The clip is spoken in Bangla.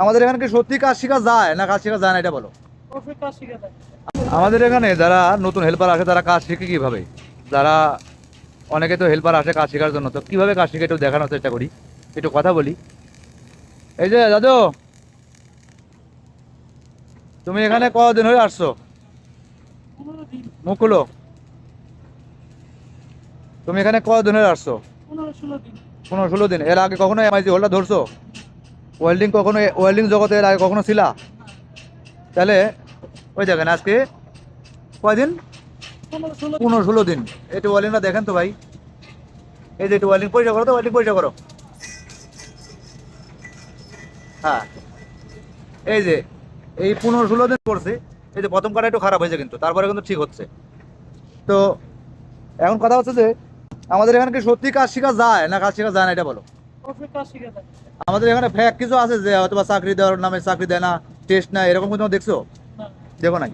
আমাদের এখানে কি সত্যি কাজ শেখা যায় না কাজ শেখা যায় না এটা বলো। আমাদের এখানে যারা নতুন হেল্পার আসে তারা কাজ শিখে কিভাবে, যারা অনেকে তো হেল্পার আসে কাজ শেখার জন্য, তো কিভাবে কাজ শিখে একটু দেখানোর চেষ্টা করি, একটু কথা বলি। এই যে দাদু, তুমি এখানে কতদিন হয়ে আসছো? মুখ খুলো। তুমি এখানে কতদিন হয়ে আসছো? 15-16 দিন। এর আগে কখনো এমআইজি হোল্ডার ধরছো? ওয়েল্ডিং কখনো, ওয়েল্ডিং জগতে এর আগে কখনো ছিলা? তাহলে ওই দেখেন আজকে কয়দিন, 15-16 দিন। একটু ওয়েল্ডিংটা দেখেন তো ভাই। এই যে একটু ওয়েল্ডিং পরিষ্কার করো তো, ওয়েল্ডিং পরিষ্কার করো। হ্যাঁ, এই যে এই 15-16 দিন করছে। এই যে প্রথম কাটা একটু খারাপ হয়েছে কিন্তু তারপরে কিন্তু ঠিক হচ্ছে। তো এখন কথা হচ্ছে যে আমাদের এখানে কি সত্যি কাজ শেখা যায় না কাজ শেখা যায় না এটা বলো। আমাদের এখানে ফ্যাক কিছু আছে যে হয়তো বা চাকরি দেওয়ার নামে চাকরি দেয় না, টেস্ট না, এরকম কোনো দেখছো? দেখো নাই।